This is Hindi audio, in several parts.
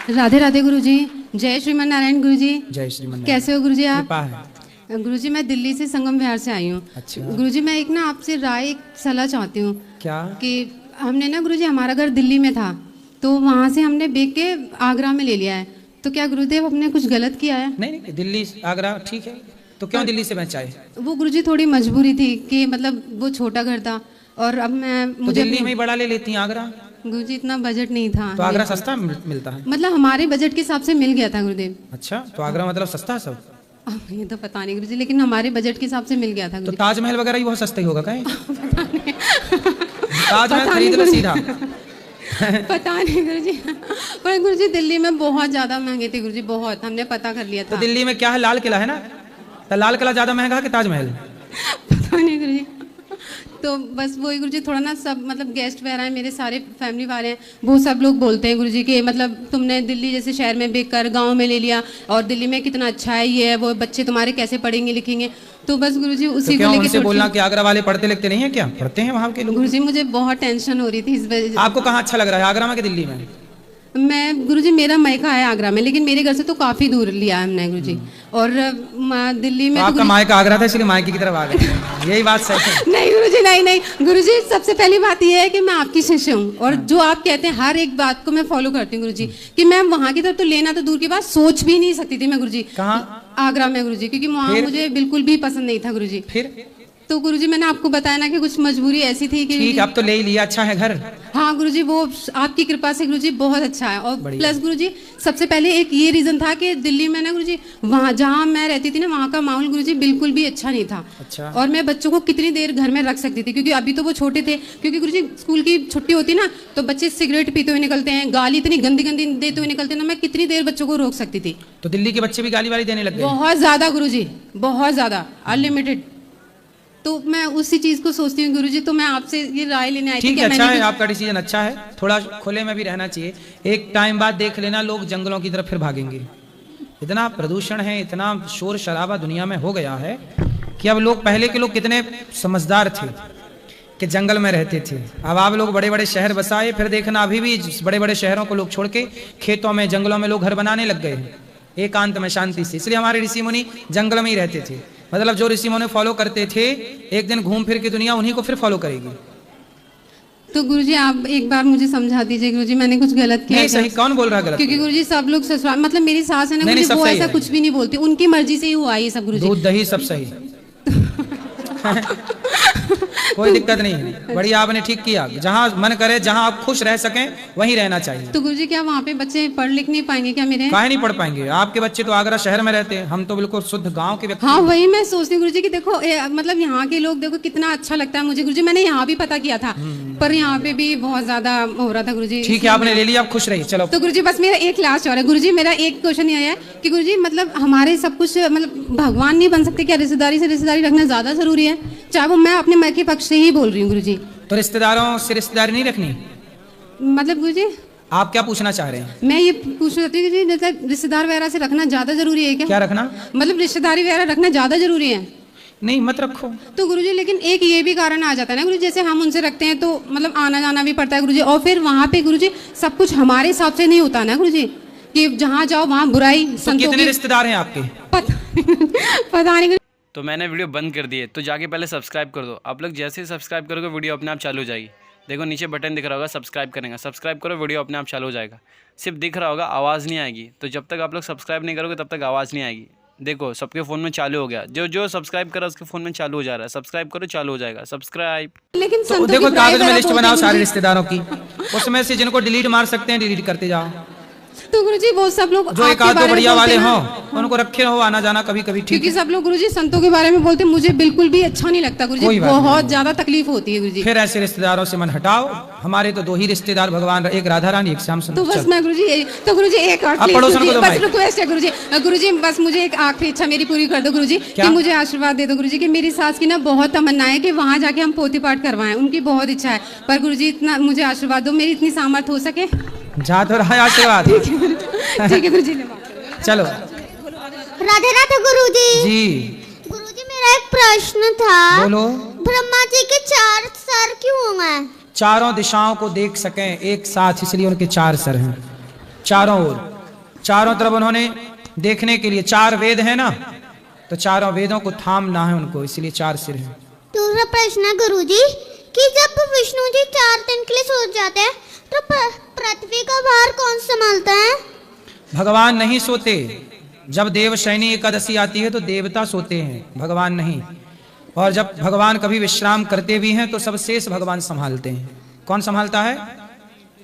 राधे राधे गुरुजी। जय श्रीमन नारायण गुरुजी। जय श्रीमन। कैसे हो गुरुजी आप? कृपा है। गुरुजी मैं दिल्ली से संगम विहार से आई हूँ। अच्छा। गुरुजी मैं एक ना आपसे राय एक सलाह चाहती हूँ। क्या? कि हमने ना गुरुजी हमारा घर दिल्ली में था तो वहाँ से हमने बेच के आगरा में ले लिया है, तो क्या गुरुदेव हमने कुछ गलत किया है? नहीं नहीं, दिल्ली आगरा ठीक है, तो क्यों दिल्ली से बेचा है? वो गुरुजी थोड़ी मजबूरी थी कि मतलब वो छोटा घर था और अब मैं तो दिल्ली में ही बड़ा ले लेती हैं आगरा। गुरुजी इतना बजट नहीं था तो आगरा सस्ता मिलता है? मतलब हमारे बजट के हिसाब से मिल गया था गुरुदेव। अच्छा, तो आगरा मतलब सस्ता है सब? अब ये तो पता नहीं गुरुजी, लेकिन हमारे बजट के हिसाब से मिल गया था तो गुरुजी। ताजमहल वगैरह ही बहुत सस्ता ही होगा कहीं? ताजमहल खरीद लो सीधा। पता नहीं गुरुजी, पर गुरुजी दिल्ली में बहुत ज्यादा महंगे थे गुरुजी, बहुत, हमने पता कर लिया था। तो दिल्ली में क्या है, लाल किला है ना, तो लाल किला ज्यादा महंगा है कि ताजमहल? पता नहीं गुरुजी, तो बस वही गुरुजी थोड़ा ना सब मतलब गेस्ट वगैरह हैं, मेरे सारे फैमिली वाले हैं, वो सब लोग बोलते हैं गुरुजी कि मतलब तुमने दिल्ली जैसे शहर में बेचकर गांव में ले लिया और दिल्ली में कितना अच्छा है, ये है वो, बच्चे तुम्हारे कैसे पढ़ेंगे लिखेंगे। तो बस गुरुजी उसी तो को लेके उनसे बोलना कि आगरा वाले पढ़ते लिखते नहीं है क्या? पढ़ते हैं वहाँ के लोग। गुरुजी मुझे बहुत टेंशन हो रही थी इस वजह। आपको कहाँ अच्छा लग रहा है, आगरा में कि दिल्ली में? मैं गुरुजी मेरा मायका है आगरा में, लेकिन मेरे घर से तो काफी दूर लिया है हमने गुरुजी, और दिल्ली में तो आपका मायका आगरा था इसलिए मायके की तरफ आ गए, यही बात सही है? नहीं गुरुजी, नहीं नहीं गुरुजी, सबसे पहली बात यह है कि मैं आपकी शिष्य हूँ और जो आप कहते हैं हर एक बात को मैं फॉलो करती हूँ गुरुजी, कि मैं वहाँ की तरफ तो लेना तो दूर की बात सोच भी नहीं सकती थी मैं गुरुजी। कहाँ? आगरा में गुरुजी, क्योंकि वहाँ मुझे बिल्कुल भी पसंद नहीं था गुरुजी। फिर? तो गुरुजी मैंने आपको बताया ना कि कुछ मजबूरी ऐसी थी कि ठीक, अब तो ले ही लिया, अच्छा है घर? हाँ गुरुजी, वो आपकी कृपा से गुरुजी बहुत अच्छा है। और प्लस गुरुजी सबसे पहले एक ये रीजन था कि दिल्ली में ना गुरुजी वहाँ जहाँ मैं रहती थी ना वहाँ का माहौल गुरुजी बिल्कुल भी अच्छा नहीं था। अच्छा। और मैं बच्चों को कितनी देर घर में रख सकती थी, क्योंकि अभी तो वो छोटे थे, क्योंकि गुरुजी स्कूल की छुट्टी होती ना तो बच्चे सिगरेट पीते हुए निकलते हैं, गाली इतनी गंदी गंदी देते हुए निकलते हैं ना, मैं कितनी देर बच्चों को रोक सकती थी। तो दिल्ली के बच्चे भी गाली वाली देने लग गए? बहुत ज्यादा गुरुजी, बहुत ज्यादा, अनलिमिटेड। तो मैं उसी चीज को सोचती हूँ गुरुजी, तो मैं आपसे ये राय लेने आई थी। ठीक है, अच्छा है, आपका डिसीजन अच्छा है, थोड़ा खुले में भी रहना चाहिए। एक टाइम बाद देख लेना लोग जंगलों की तरफ फिर भागेंगे। इतना प्रदूषण है, इतना शोर शराबा दुनिया में हो गया है कि अब लोग, पहले के लोग कितने समझदार थे कि जंगल में रहते थे, अब आप लोग बड़े बड़े शहर बसाए, फिर देखना अभी भी बड़े बड़े शहरों को लोग छोड़ के खेतों में जंगलों में लोग घर बनाने लग गए हैं एकांत में शांति से। इसलिए हमारे ऋषि मुनि जंगल में ही रहते थे, मतलब जो ऋषि मुनि फॉलो करते थे एक दिन घूम फिर के दुनिया उन्हीं को फिर फॉलो करेगी। तो गुरुजी आप एक बार मुझे समझा दीजिए गुरुजी, मैंने कुछ गलत किया? नहीं, सही कौन बोल रहा है गलत? क्योंकि गुरुजी सब लोग ससुराल, मतलब मेरी सास है ना गुरुजी, वो ऐसा कुछ भी नहीं बोलती, उनकी मर्जी से ही हुआ ये सब गुरुजी। दूध दही सब सही कोई दिक्कत नहीं है, बढ़िया आपने ठीक किया। जहाँ मन करे, जहाँ आप खुश रह सकें वहीं रहना चाहिए। तो गुरुजी क्या वहाँ पे बच्चे पढ़ लिख नहीं पाएंगे क्या मेरे? काहे नहीं पढ़ पाएंगे? आपके बच्चे तो आगरा शहर में रहते हैं, हम तो बिल्कुल शुद्ध गांव के व्यक्ति। हाँ वही मैं सोचती हूँ गुरुजी कि देखो मतलब यहाँ के लोग देखो कितना अच्छा लगता है मुझे गुरुजी, मैंने यहाँ भी पता किया था पर यहाँ पे भी बहुत ज्यादा हो रहा था गुरुजी। ठीक है, आपने ले लिया, आप खुश रहिए। चलो तो गुरुजी बस मेरा एक लास्ट और है गुरुजी, मेरा एक क्वेश्चन ये है कि गुरुजी मतलब हमारे सब कुछ मतलब भगवान नहीं बन सकते क्या? रिश्तेदारी से रिश्तेदारी रखना ज्यादा जरूरी है, चाहे वो मैं अपने माँ के पक्ष से ही बोल रही हूँ गुरुजी। तो रिश्तेदारों से रिश्तेदारी नहीं रखनी? मतलब गुरुजी आप क्या पूछना चाह रहे हैं? मैं ये पूछना चाहती हूँ कि मतलब रिश्तेदार वगैरह से रखना ज्यादा जरूरी है क्या? क्या रखना? मतलब रिश्तेदारी वगैरह रखना ज्यादा जरूरी है? नहीं, मत रखो। तो गुरुजी लेकिन एक ये भी कारण आ जाता है ना गुरुजी, जैसे हम उनसे रखते हैं तो मतलब आना जाना भी पड़ता है गुरुजी, और फिर वहाँ पे गुरुजी सब कुछ हमारे हिसाब से नहीं होता ना गुरुजी, कि जहाँ जाओ वहाँ बुराई। तो कितने रिश्तेदार हैं आपके? पता नहीं। तो मैंने वीडियो बंद कर दी है, तो जाके पहले सब्सक्राइब कर दो। आप लोग जैसे ही सब्सक्राइब करोगे वीडियो अपने आप चालू हो जाएगी। देखो नीचे बटन दिख रहा होगा सब्सक्राइब करने का, सब्सक्राइब करो, वीडियो अपने आप चालू हो जाएगा। सिर्फ दिख रहा होगा, आवाज़ नहीं आएगी। तो जब तक आप लोग सब्सक्राइब नहीं करोगे तब तक आवाज़ नहीं आएगी। देखो सबके फ़ोन में चालू हो गया, जो जो सब्सक्राइब करा उसके फ़ोन में चालू हो जा रहा है। सब्सक्राइब करो, चालू हो जाएगा सब्सक्राइब। लेकिन तो देखो कागज में लिस्ट बनाओ सारे रिश्तेदारों की, उसमें से जिनको डिलीट मार सकते हैं डिलीट करते जाओ। तो गुरुजी वो सब लोग जो एक आध दो बढ़िया वाले हों उनको रखे रहो, आना जाना कभी कभी, ठीक क्योंकि सब लोग गुरुजी संतों के बारे में बोलते, मुझे बिल्कुल भी अच्छा नहीं लगता गुरुजी, बहुत ज्यादा तकलीफ होती है गुरुजी। फिर ऐसे रिश्तेदारों से मन हटाओ। हमारे तो दो ही रिश्तेदार भगवान, एक राधा रानी, एक श्याम सुंदर। तो बस मैं गुरुजी, तो गुरुजी एक और बस रिक्वेस्ट है गुरुजी, गुरुजी बस मुझे एक आखिरी इच्छा मेरी पूरी कर दो गुरुजी, कि मुझे आशीर्वाद दे दो गुरुजी, कि मेरी सास की ना बहुत तमन्ना है कि वहाँ जाके हम पोथी पाठ करवाएं, उनकी बहुत इच्छा है, पर गुरुजी इतना मुझे आशीर्वाद दो, मेरी इतनी सामर्थ्य हो सके। जा तो रहा है आशीर्वाद। ठीक है गुरुजी, चलो। राधे राधे गुरुजी। जी गुरुजी मेरा एक प्रश्न था। बोलो। ब्रह्मा जी के 4 सर क्यों हैं? चारों दिशाओं को देख सकें एक साथ, इसलिए उनके 4 सर हैं, चारों ओर। चारों तरफ उन्होंने देखने के लिए, 4 वेद है ना, तो चारों वेदों को थामना है उनको, इसलिए 4 सिर हैं। दूसरा प्रश्न है गुरुजी कि जब विष्णु जी 4 दिन के लिए सो जाते हैं तो पृथ्वी का भार कौन संभालता है? भगवान नहीं सोते। जब देवशयनी एकादशी आती है तो देवता सोते हैं, भगवान नहीं। और जब भगवान कभी विश्राम करते भी हैं तो सब शेष भगवान संभालते हैं। कौन संभालता है?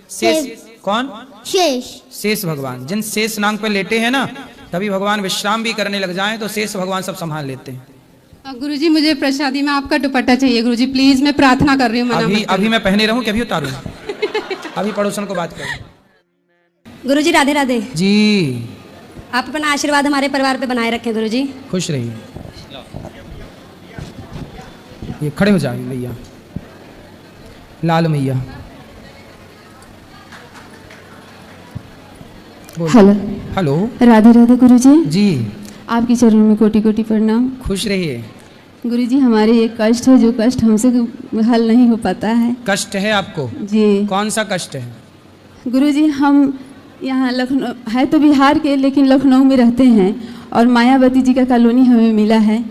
शेष। कौन? शेष। शेष भगवान। जिन शेष नाग पर लेटे हैं ना, कभी भगवान विश्राम भी करने लग जाएं तो शेष भगवान सब संभाल लेते हैं। गुरुजी मुझे प्रसादी में आपका दुपट्टा चाहिए गुरुजी, प्लीज, मैं प्रार्थना कर रही हूँ। अभी मैं पहने रहूं कि अभी उतारूं? अभी पड़ोसन को बात करूं। गुरुजी राधे राधे जी। आप अपना आशीर्वाद हमारे परिवार पे बनाए रखें गुरुजी। खुश रहिए। ये खड़े हो जाए मैया, लाल मैया। Hello hello. राधे राधे गुरुजी। जी। आपके चरणों में कोटि कोटि प्रणाम। खुश रहिए। गुरुजी हमारे एक कष्ट है जो कष्ट हमसे हल नहीं हो पाता है। कष्ट है आपको? जी। कौन सा कष्ट है? गुरुजी हम यहाँ लखनऊ है तो बिहार के, लेकिन लखनऊ में रहते हैं और मायावती जी का कॉलोनी हमें मिला है।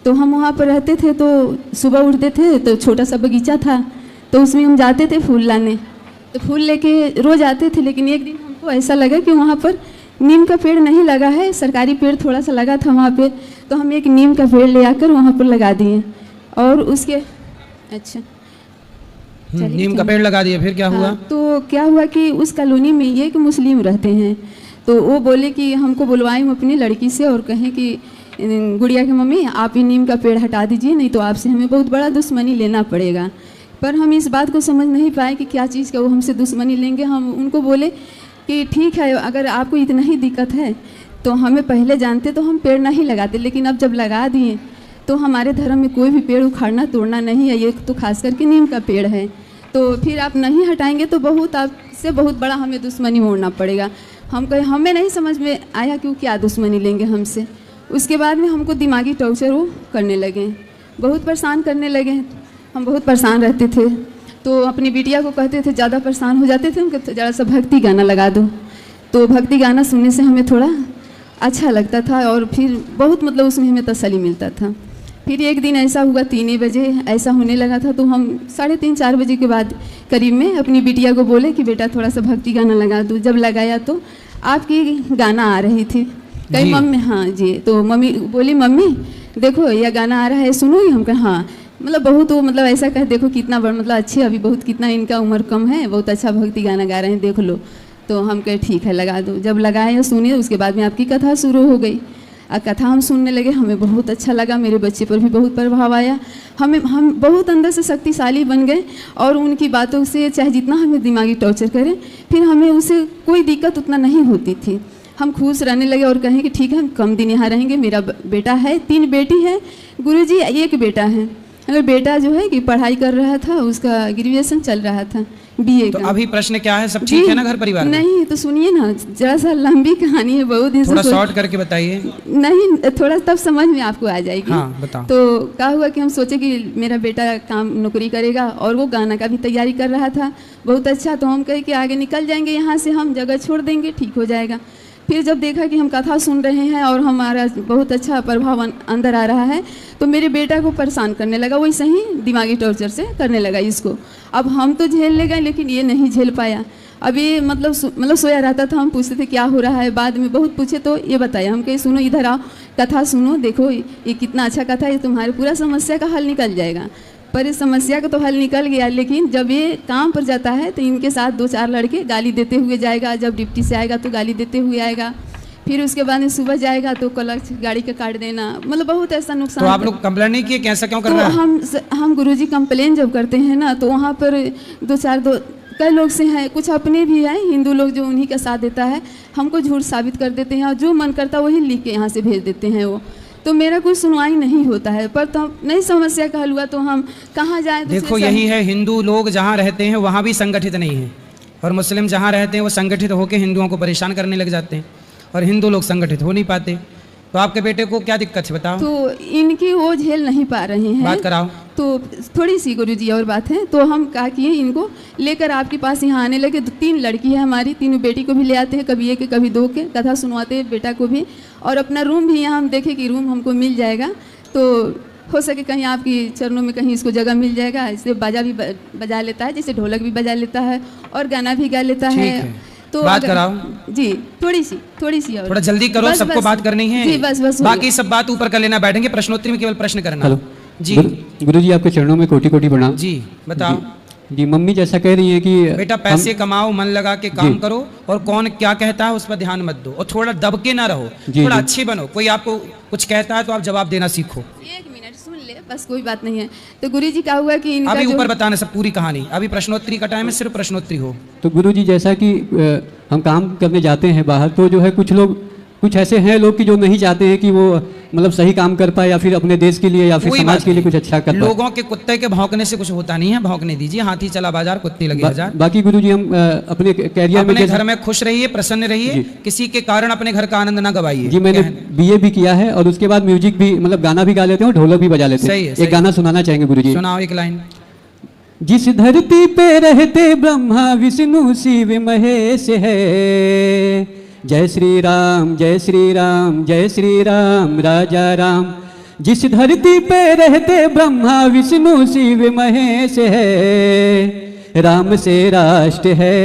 तो हम वहाँ पर रहते थे, तो सुबह उठते थे तो छोटा सा बगीचा था, तो उसमें हम जाते थे फूल लाने। तो फूल लेके रोज़ आते थे, लेकिन एक दिन हमको ऐसा लगा कि वहाँ पर नीम का पेड़ नहीं लगा है, सरकारी पेड़ थोड़ा सा लगा था वहाँ पे, तो हम एक नीम का पेड़ ले आकर वहाँ पर लगा दिए। और उसके अच्छा नीम का पेड़ लगा दिए, फिर क्या हुआ? तो क्या हुआ कि उस कॉलोनी में ये कि मुस्लिम रहते हैं, तो वो बोले कि हमको बुलवाएं अपनी लड़की से और कहें कि गुड़िया की मम्मी आप ये नीम का पेड़ हटा दीजिए, नहीं तो आपसे हमें बहुत बड़ा दुश्मनी लेना पड़ेगा। पर हम इस बात को समझ नहीं पाए कि क्या चीज़ का वो हमसे दुश्मनी लेंगे। हम उनको बोले कि ठीक है, अगर आपको इतना ही दिक्कत है तो हमें पहले जानते तो हम पेड़ नहीं लगाते, लेकिन अब जब लगा दिए तो हमारे धर्म में कोई भी पेड़ उखाड़ना तोड़ना नहीं है, ये तो खास करके नीम का पेड़ है। तो फिर आप नहीं हटाएंगे तो बहुत आपसे बहुत बड़ा हमें दुश्मनी मोड़ना पड़ेगा। हम कहे हमें नहीं समझ में आया कि क्या दुश्मनी लेंगे हमसे। उसके बाद में हमको दिमागी टॉर्चर वो करने लगे, बहुत परेशान करने लगे। हम बहुत परेशान रहते थे, तो अपनी बिटिया को कहते थे, ज़्यादा परेशान हो जाते थे उनके, ज़रा सा भक्ति गाना लगा दो। तो भक्ति गाना सुनने से हमें थोड़ा अच्छा लगता था और फिर बहुत मतलब उसमें हमें तसल्ली मिलता था। फिर एक दिन ऐसा हुआ 3 बजे ऐसा होने लगा था, तो हम 3:30-4 बजे के बाद करीब में अपनी बिटिया को बोले कि बेटा थोड़ा सा भक्ति गाना लगा दो। जब लगाया तो आपकी गाना आ रही थी। कहीं मम्मी, हाँ जी। तो मम्मी बोली मम्मी देखो यह गाना आ रहा है, सुनोगी? हम कहा हाँ। मतलब बहुत वो मतलब ऐसा कहे देखो कितना बड़ा मतलब अच्छे, अभी बहुत कितना इनका उम्र कम है, बहुत अच्छा भक्ति गाना गा रहे हैं, देख लो। तो हम कहे ठीक है लगा दो। जब लगाए या सुनिए, उसके बाद में आपकी कथा शुरू हो गई। कथा हम सुनने लगे, हमें बहुत अच्छा लगा, मेरे बच्चे पर भी बहुत प्रभाव आया। हम बहुत अंदर से शक्तिशाली बन गए और उनकी बातों से चाहे जितना हमें दिमागी टॉर्चर करें, फिर हमें उससे कोई दिक्कत उतना नहीं होती थी। हम खुश रहने लगे और कहें कि ठीक है हम कम दिन यहाँ रहेंगे। मेरा बेटा है, 3 बेटी है गुरुजी, 1 बेटा है। अगर बेटा जो है कि पढ़ाई कर रहा था, उसका ग्रेजुएशन चल रहा था BA तो का। अभी प्रश्न क्या है, सब ठीक है ना घर परिवार में? नहीं तो सुनिए ना, जरा सा लंबी कहानी है, बहुत ही थोड़ा शॉर्ट करके बताइए। नहीं थोड़ा तब समझ में आपको आ जाएगी। हाँ, बताओ। तो क्या हुआ कि हम सोचे कि मेरा बेटा काम नौकरी करेगा और वो गाना का भी तैयारी कर रहा था बहुत अच्छा। तो हम कहे कि आगे निकल जाएंगे यहाँ से, हम जगह छोड़ देंगे, ठीक हो जाएगा। फिर जब देखा कि हम कथा सुन रहे हैं और हमारा बहुत अच्छा प्रभाव अंदर आ रहा है, तो मेरे बेटा को परेशान करने लगा, वैसे ही दिमागी टॉर्चर से करने लगा इसको। अब हम तो झेल ले गए, लेकिन ये नहीं झेल पाया। अब ये मतलब सोया रहता था, हम पूछते थे क्या हो रहा है, बाद में बहुत पूछे तो ये बताया। हम कहे सुनो इधर आओ, कथा सुनो, देखो ये कितना अच्छा कथा है, ये तुम्हारी पूरा समस्या का हल निकल जाएगा। पर इस समस्या का तो हल निकल गया, लेकिन जब ये काम पर जाता है तो इनके साथ 2-4 लड़के गाली देते हुए जाएगा। जब डिप्टी से आएगा तो गाली देते हुए आएगा। फिर उसके बाद में सुबह जाएगा तो क्लच गाड़ी का काट देना, मतलब बहुत ऐसा नुकसान। तो आप लोग कंप्लेंट नहीं किए, कैसा क्यों कर रहा है? तो हम गुरुजी कंप्लेन जब करते हैं ना, तो वहाँ पर 2-4 कई लोग से हैं, कुछ अपने भी हैं हिंदू लोग जो उन्हीं का साथ देता है, हमको झूठ साबित कर देते हैं और जो मन करता वही लिख के यहाँ से भेज देते हैं वो। तो मेरा कोई सुनवाई नहीं होता है। पर तो नई समस्या का हल हुआ तो हम कहाँ जाएं? देखो यही है, हिंदू लोग जहाँ रहते हैं वहाँ भी संगठित नहीं है, और मुस्लिम जहाँ रहते हैं वो संगठित होकर हिंदुओं को परेशान करने लग जाते हैं, और हिंदू लोग संगठित हो नहीं पाते। तो आपके बेटे को क्या दिक्कत है बताओ? तो इनकी वो झेल नहीं पा रहे हैं। बात कराओ। तो थोड़ी सी गुरुजी और बात है, तो हम क्या किए, इनको लेकर आपके पास यहाँ आने लगे। तो 3 लड़की है हमारी, तीनों बेटी को भी ले आते हैं, कभी एक कभी 2 के, कथा सुनवाते हैं बेटा को भी। और अपना रूम भी यहाँ हम देखें कि रूम हमको मिल जाएगा, तो हो सके कहीं आपकी चरणों में कहीं इसको जगह मिल जाएगा। इससे बाजा भी बजा लेता है, जैसे ढोलक भी बजा लेता है और गाना भी गा लेता है। तो बात कराओ जी, थोड़ी सी और थोड़ा जल्दी करो, सबको बात करनी है जी। बस बाकी सब बात ऊपर कर लेना, बैठेंगे प्रश्नोत्तरी में केवल प्रश्न करना। हेलो जी गुरु जी, आपके चरणों में कोटि कोटि प्रणाम। जी बताओ। जी मम्मी जैसा कह रही है कि बेटा पैसे कमाओ, मन लगा के काम करो, और कौन क्या कहता है उस पर ध्यान मत दो, और थोड़ा दब के ना रहो, थोड़ा अच्छे बनो। कोई आपको कुछ कहता है तो आप जवाब देना सीखो। 1 मिनट सुन ले, बस कोई बात नहीं है। तो गुरुजी क्या हुआ कि इनका अभी जो ऊपर बताना सब पूरी कहानी, अभी प्रश्नोत्तरी का टाइम है, सिर्फ प्रश्नोत्तरी हो। तो गुरु जी जैसा कि हम काम करने जाते हैं बाहर, तो जो है कुछ ऐसे हैं लोग कि जो नहीं चाहते हैं कि वो मतलब सही काम कर पाए, या फिर अपने देश के लिए या फिर समाज के लिए कुछ अच्छा कर पाए। लोगों के कुत्ते के भौंकने से कुछ होता नहीं है, भौंकने दीजिए। हाथी चला बाजार, कुत्ते लगे हजार। बाकी गुरु जी हम अपने कैरियर में अपने घर में खुश रहिए, प्रसन्न रहिए, किसी के कारण अपने घर का आनंद ना गवाइए। जी मैंने BA भी किया है, और उसके बाद म्यूजिक भी, मतलब गाना भी गा लेते हैं और ढोलक भी बजा लेते हैं। सही है, एक गाना सुनाना चाहेंगे गुरु जी? सुनाओ एक लाइन। जिस धरती पे रहते ब्रह्मा विष्णु शिव महेश है, जय श्री राम जय श्री राम जय श्री राम राजा राम। जिस धरती पे रहते ब्रह्मा विष्णु शिव महेश है, राम से राष्ट्र है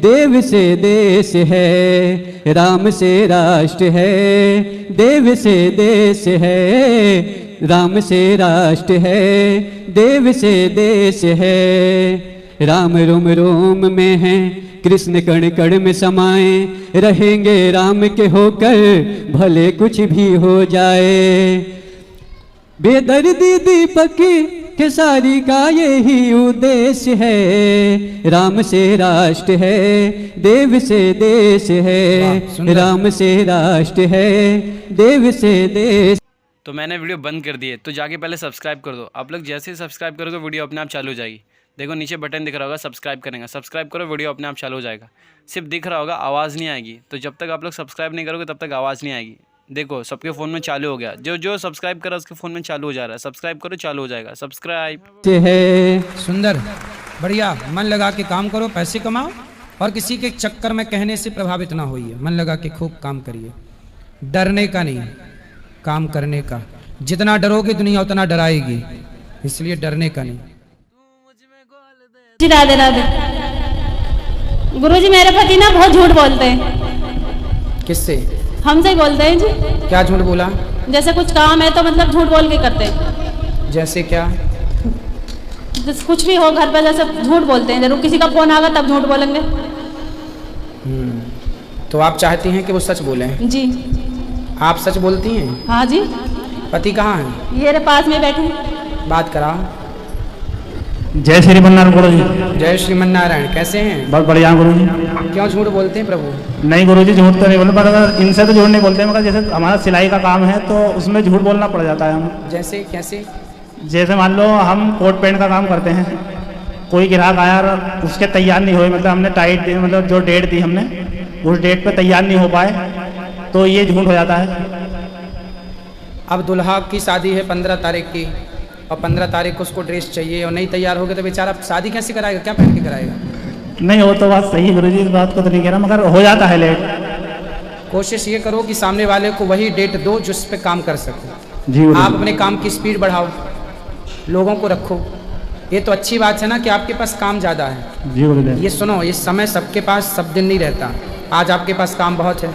देव से देश है, राम से राष्ट्र है देव से देश है, राम से राष्ट्र है देव से देश है। राम रोम रोम में है कृष्ण कण कण में समाए, रहेंगे राम के होकर भले कुछ भी हो जाए। बेदर्दी दीपक केसारी का यही उद्देश्य है, राम से राष्ट्र है देव से देश है, राम से राष्ट्र है देव से देश। तो मैंने वीडियो बंद कर दी है, तो जाके पहले सब्सक्राइब कर दो। आप लोग जैसे ही सब्सक्राइब करोगे वीडियो अपने आप चालू हो जाएगी। देखो नीचे बटन दिख रहा होगा, सब्सक्राइब करेंगे, सब्सक्राइब करो, वीडियो अपने आप चालू हो जाएगा। सिर्फ दिख रहा होगा, आवाज़ नहीं आएगी। तो जब तक आप लोग सब्सक्राइब नहीं करोगे तब तक आवाज़ नहीं आएगी। देखो सबके फ़ोन में चालू हो गया, जो सब्सक्राइब करा उसके फ़ोन में चालू हो जा रहा है। सब्सक्राइब करो, चालू हो जाएगा। सब्सक्राइब है सुंदर, बढ़िया। मन लगा के काम करो, पैसे कमाओ, और किसी के चक्कर में कहने से प्रभावित ना होइए। मन लगा के खूब काम करिए, डरने का नहीं, काम करने का। जितना डरोगे दुनिया उतना डराएगी, इसलिए डरने का नहीं। जी राधे राधे। गुरुजी मेरे पति ना बहुत झूठ बोलते हैं। किससे? हमसे ही बोलते हैं जी। क्या झूठ बोला? जैसे कुछ काम है तो मतलब झूठ बोल के करते हैं। जैसे क्या? जैसे कुछ भी हो घर पे जैसे झूठ बोलते हैं, जरूर किसी का फोन आगा तब झूठ बोलेंगे। तो आप चाहती हैं कि वो सच बोलें? जी। आप सच बोलती हैं? हाँ जी। पति कहाँ है? ये रहे पास में बैठे। बात करा। जय श्रीमन्नारायण गुरु जी। जय श्रीमन्नारायण। कैसे हैं? बहुत बढ़िया गुरु जी। क्यों झूठ बोलते हैं प्रभु? नहीं गुरु जी, झूठ तो नहीं बोलते, पर इनसे तो झूठ नहीं बोलते, मगर जैसे हमारा सिलाई का काम है तो उसमें झूठ बोलना पड़ जाता है हम। जैसे कैसे? जैसे मान लो हम कोट पैंट का काम करते हैं, कोई ग्राहक आया और उसके तैयार नहीं हुए, मतलब हमने टाइट मतलब जो डेट दी हमने उस डेट पे तैयार नहीं हो पाए, तो ये झूठ हो जाता है। अब दुल्हा की शादी है 15 तारीख की, और 15 तारीख को उसको ड्रेस चाहिए, और नहीं तैयार हो गए तो बेचारा शादी कैसे कराएगा? क्या पहन के कराएगा? नहीं हो तो बात सही है गुरु जी, इस बात को तो नहीं कह रहा, मगर हो जाता है लेट। कोशिश ये करो कि सामने वाले को वही डेट दो जिस पे काम कर सको। जी आप अपने काम की स्पीड बढ़ाओ, लोगों को रखो। ये तो अच्छी बात है ना कि आपके पास काम ज़्यादा है। जी गुरुदेव। ये सुनो, इस समय सबके पास सब दिन नहीं रहता। आज आपके पास काम बहुत है,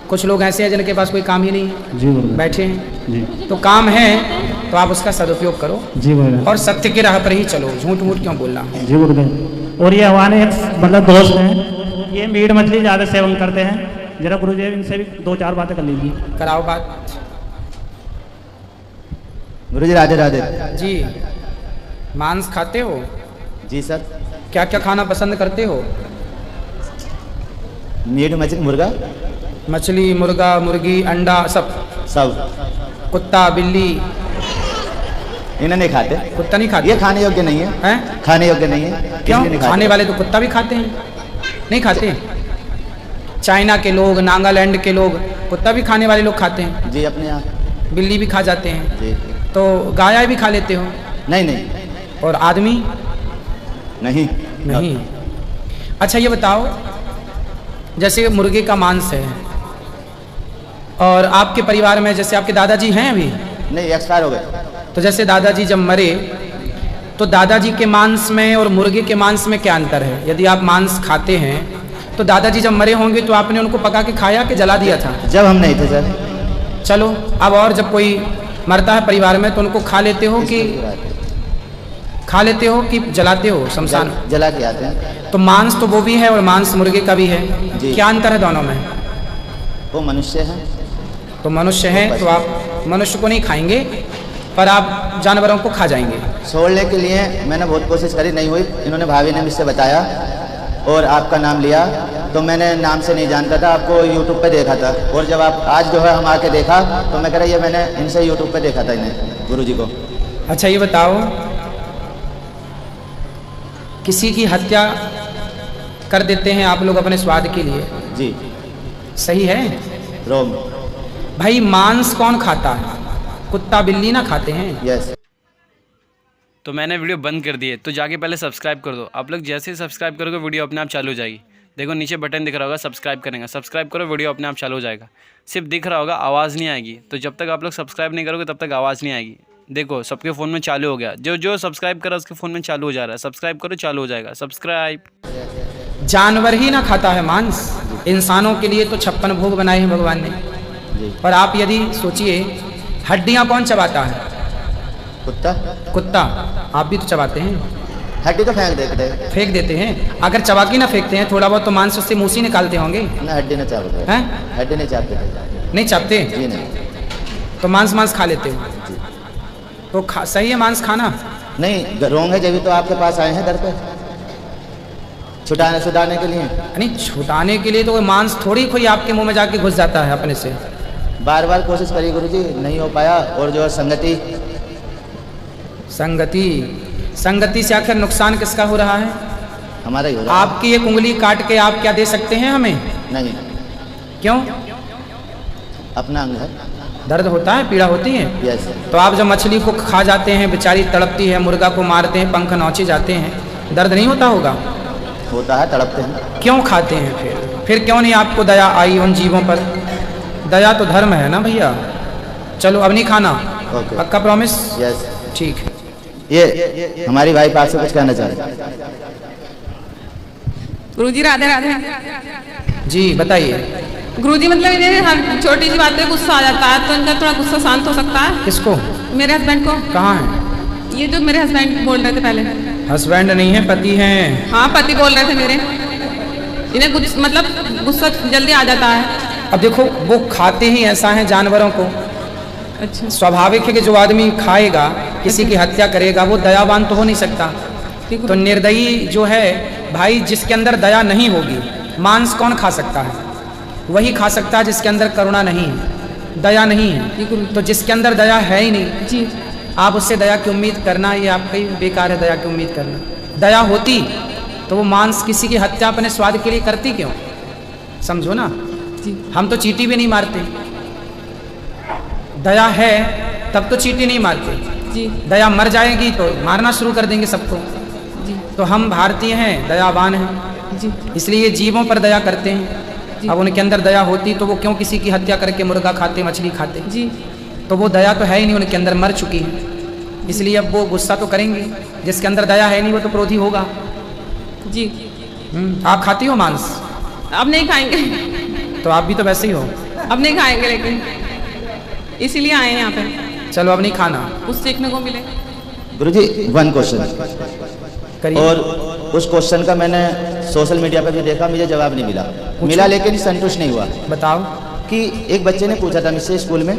कुछ लोग ऐसे हैं जिनके पास कोई काम ही नहीं है, जी गुरुदेव। बैठे हैं। जी। तो काम है तो आप उसका सदुपयोग करो। जी गुरुदेव। और सत्य की राह पर ही चलो, झूठ मूठ क्यों बोलना। जी गुरुदेव। और ये हमारे एक मतलब दोस्त हैं, ये मीट मछली ज़्यादा सेवन करते हैं, जरा गुरुदेव इनसे भी 2-4 बातें कर लीजिए। कराओ बात। गुरुजी राधे राधे। जी, मांस खाते हो? जी सर। क्या क्या खाना पसंद करते हो? मीट मछली मुर्गा। मछली, मुर्गा, मुर्गी, अंडा, सब सब। कुत्ता, बिल्ली? इन्हें नहीं खाते। कुत्ता नहीं खाते? ये खाने योग्य नहीं है। हैं? खाने योग्य नहीं है। क्यों? इसलिए नहीं खाते। खाने वाले तो कुत्ता भी खाते हैं। नहीं खाते? चाइना के लोग, नागालैंड के लोग कुत्ता भी खाने वाले लोग खाते हैं। जी अपने यहाँ। बिल्ली भी खा जाते हैं। जी। तो गाय भी खा लेते हो? नहीं नहीं। और आदमी? नहीं नहीं। अच्छा ये बताओ, जैसे मुर्गे का मांस है और आपके परिवार में जैसे आपके दादाजी हैं अभी? नहीं, एक्सपायर हो गए। तो जैसे दादाजी जब मरे तो दादाजी के मांस में और मुर्गे के मांस में क्या अंतर है? यदि आप मांस खाते हैं तो दादाजी जब मरे होंगे तो आपने उनको पका के खाया कि जला दिया था? जब हम नहीं थे सर। चलो अब और जब कोई मरता है परिवार में तो उनको खा लेते हो कि जलाते हो शमशान? जला के आते हैं। तो मांस तो वो भी है और मांस मुर्गे का भी है, क्या अंतर है दोनों में? वो मनुष्य है। तो मनुष्य है तो आप मनुष्य को नहीं खाएंगे पर आप जानवरों को खा जाएंगे। छोड़ने के लिए मैंने बहुत कोशिश करी, नहीं हुई। इन्होंने भाभी ने मुझसे बताया और आपका नाम लिया तो मैंने नाम से नहीं जानता था, आपको यूट्यूब पे देखा था। और जब आप आज जो है हम आके देखा तो मैं कह रहा ये मैंने इनसे यूट्यूब पे देखा था इन्हें, गुरुजी को। अच्छा ये बताओ, किसी की हत्या कर देते हैं आप लोग अपने स्वाद के लिए? जी। सही है? रोम। भाई मांस कौन खाता है? कुत्ता बिल्ली ना खाते हैं? यस। तो मैंने वीडियो बंद कर दी है, तो जाके पहले सब्सक्राइब कर दो। आप लोग जैसे ही सब्सक्राइब करोगे वीडियो अपने आप चालू हो जाएगी। देखो नीचे बटन दिख रहा होगा, सब्सक्राइब करेंगे, सब्सक्राइब करो, वीडियो अपने आप चालू हो जाएगा। सिर्फ दिख रहा होगा, आवाज़ नहीं आएगी। तो जब तक आप लोग सब्सक्राइब नहीं करोगे तब तक आवाज़ नहीं आएगी। देखो सबके फ़ोन में चालू हो गया, जो सब्सक्राइब करा उसके फ़ोन में चालू हो जा रहा है। सब्सक्राइब करो, चालू हो जाएगा। सब्सक्राइब। जानवर ही ना खाता है मांस, इंसानों के लिए तो 56 भोग बनाए हैं भगवान ने। और आप यदि सोचिए, हड्डियां कौन चबाता है? कुत्ता। कुत्ता। आप भी तो चबाते हैं। हड्डी तो फेंक देते हैं। अगर चबा के ना फेंकते हैं थोड़ा बहुत तो मांस उससे मूसी निकालते होंगे ना? हड्डी नहीं चापते हैं। हड्डी नहीं चापते? नहीं चापते? जी नहीं। तो मांस खा लेते हो? तो सही है मांस खाना? नहीं, रोंग है जब तो आपके पास आए हैं घर पे छुटाने के लिए। नहीं, छुटाने के लिए तो मांस थोड़ी कोई आपके मुंह में जाके घुस जाता है अपने से। बार बार कोशिश करी गुरुजी, नहीं हो पाया। और जो संगति से आखिर नुकसान किसका हो रहा है? हमारा ही हो रहा है। आपकी एक उंगली काट के आप क्या दे सकते हैं हमें? नहीं। क्यों? अपना अंग है। दर्द होता है, पीड़ा होती है? यस। तो आप जब मछली को खा जाते हैं, बेचारी तड़पती है, मुर्गा को मारते हैं, पंख नौचे जाते हैं, दर्द नहीं होता होगा? होता है, तड़पते हैं। क्यों खाते हैं फिर क्यों नहीं आपको दया आई उन जीवों पर? दया तो धर्म है ना भैया। चलो अब नहीं खाना, पक्का प्रॉमिस? यस। ठीक है। ये हमारी वाइफ आपसे कुछ कहना चाह रही है। गुरुजी राधे राधे। जी बताइए। गुरुजी मतलब इन्हें हर छोटी सी बात पे गुस्सा आ जाता है, तो इनका थोड़ा गुस्सा शांत हो सकता है? किसको? मेरे हस्बैंड को। कहाँ है? ये जो मेरे हस्बैंड बोल रहे थे पहले। हस्बैंड नहीं है, पति हैं। हाँ पति बोल रहे थे मेरे। इन्हें मतलब गुस्सा जल्दी आ जाता है। अब देखो वो खाते ही ऐसा है जानवरों को। अच्छा। स्वाभाविक है कि जो आदमी खाएगा, किसी की हत्या करेगा, वो दयावान तो हो नहीं सकता। तो निर्दयी जो है भाई, जिसके अंदर दया नहीं होगी, मांस कौन खा सकता है? वही खा सकता है जिसके अंदर करुणा नहीं है, दया नहीं है। तो जिसके अंदर दया है ही नहीं जी, आप उससे दया की उम्मीद करना ये आपका ही बेकार है। दया की उम्मीद करना, दया होती तो वो मांस किसी की हत्या अपने स्वाद के लिए करती क्यों? समझो ना जी। हम तो चींटी भी नहीं मारते, दया है तब तो चींटी नहीं मारते जी। दया मर जाएगी तो मारना शुरू कर देंगे सबको जी। तो हम भारतीय हैं, दयावान हैं जी, इसलिए जीवों पर दया करते हैं। अब उनके अंदर दया होती तो वो क्यों किसी की हत्या करके मुर्गा खाते, मछली खाते जी? तो वो दया तो है ही नहीं, उनके अंदर मर चुकी है, इसलिए अब वो गुस्सा तो करेंगे। जिसके अंदर दया है नहीं वो तो क्रोधी होगा जी। आप खाती हो मांस? अब नहीं खाएंगे। तो आप भी तो वैसे ही हो। अब नहीं खाएंगे, लेकिन इसीलिए आए हैं यहाँ पे। चलो अब नहीं खाना, कुछ सीखने को मिले। गुरुजी 1 क्वेश्चन करिए। और उस क्वेश्चन का मैंने सोशल मीडिया पर भी देखा, मुझे जवाब नहीं मिला लेकिन संतुष्ट नहीं हुआ। बताओ। कि एक बच्चे ने पूछा था मुझसे स्कूल में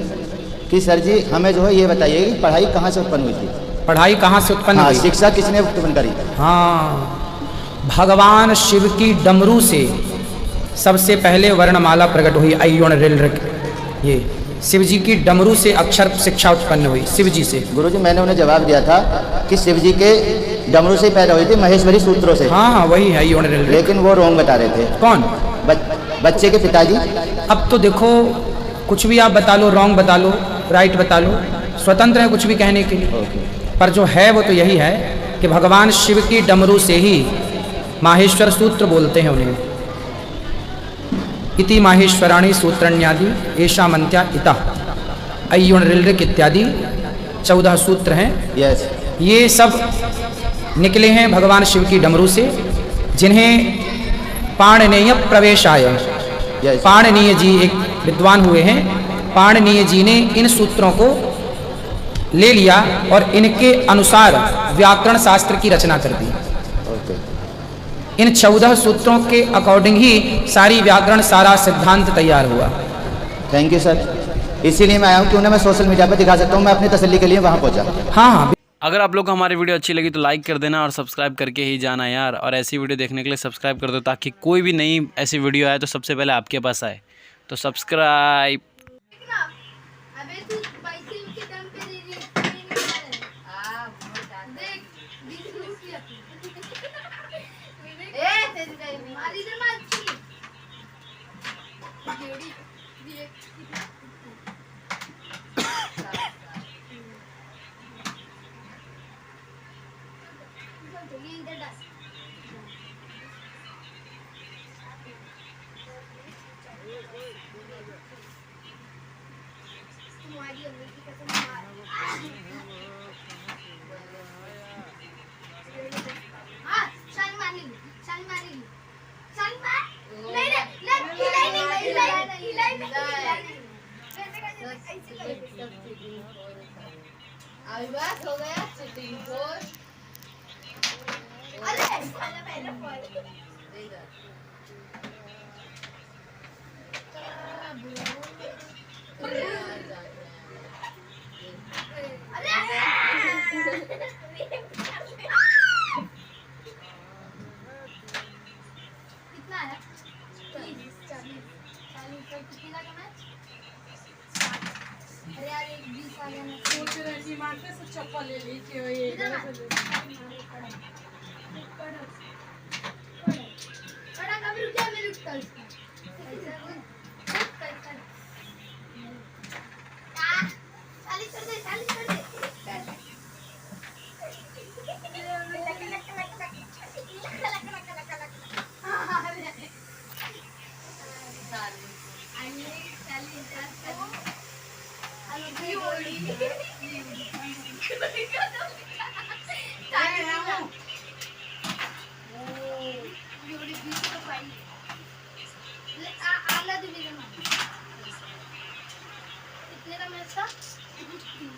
कि सर जी हमें जो है ये बताइए कि पढ़ाई कहाँ से उत्पन्न हुई थी? पढ़ाई कहाँ से उत्पन्न हुई? शिक्षा किसने उत्पन्न करी? हाँ, भगवान शिव की डमरू से सबसे पहले वर्णमाला प्रकट हुई। अयोण रिल ये शिव जी की डमरू से अक्षर शिक्षा उत्पन्न हुई, शिव जी से। गुरुजी मैंने उन्हें जवाब दिया था कि शिव जी के डमरू से पैदा हुई थी, महेश्वरी सूत्रों से। हाँ हाँ वही है अयोण रिल। लेकिन वो रोंग बता रहे थे। कौन? बच्चे के पिताजी। अब तो देखो कुछ भी आप बता लो, रॉन्ग बता लो, राइट बता लो, स्वतंत्र है कुछ भी कहने के लिए, पर जो है वो तो यही है कि भगवान शिव की डमरू से ही माहेश्वर सूत्र बोलते हैं उन्हें। इति माहेश्वराणी सूत्रण्यादि ऐशा मंत्या इता अय्युण ऋलृक इत्यादि 14 सूत्र हैं। यस, ये सब निकले हैं भगवान शिव की डमरू से, जिन्हें पाणिनीय प्रवेशाय, पाणिनीय जी एक विद्वान हुए हैं, पाणिनीय जी ने इन सूत्रों को ले लिया और इनके अनुसार व्याकरण शास्त्र की रचना कर दी। इन 14 सूत्रों के अकॉर्डिंग ही सारी व्याकरण, सारा सिद्धांत तैयार हुआ। थैंक यू सर, इसीलिए मैं आया हूँ कि उन्हें मैं सोशल मीडिया पर दिखा सकता हूँ, मैं अपनी तसल्ली के लिए वहाँ पहुँचा। हाँ, अगर आप लोग को हमारी वीडियो अच्छी लगी तो लाइक कर देना और सब्सक्राइब करके ही जाना यार। और ऐसी वीडियो देखने के लिए सब्सक्राइब कर दो, ताकि कोई भी नई ऐसी वीडियो आए तो सबसे पहले आपके पास आए। तो सब्सक्राइब।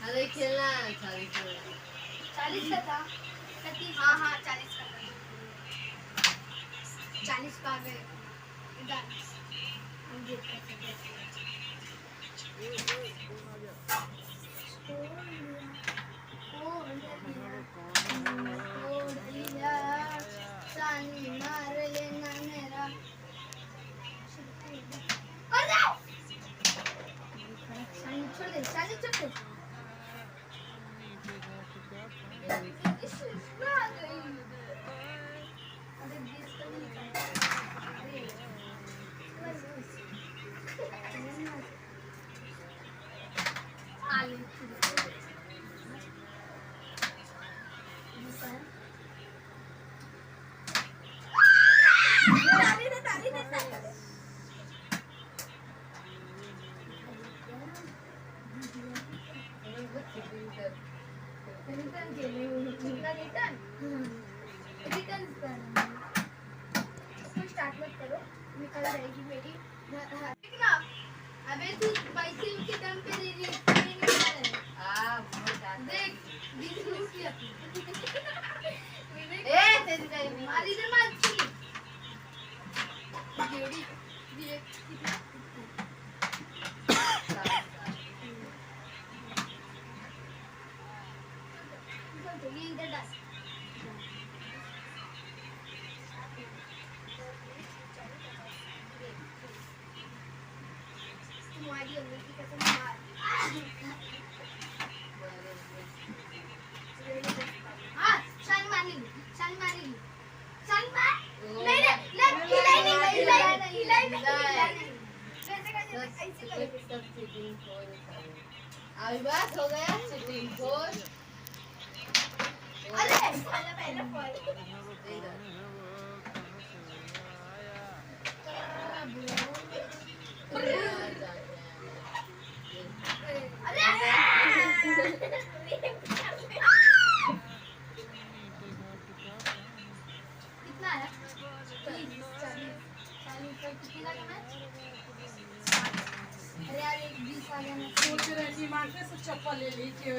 अरे खेलना है 40 का था। हाँ हाँ 40 का था। 40 का गए अबे तू पैसे के दम पे दे रही देख मारी दे माची नहीं अभी बात हो गया चीटिंग खोर। कितना है? 40 कितना का मैच? अरे यार एक 20 आ गया ना। सोच रही थी मार्केट से चप्पल ले ली कि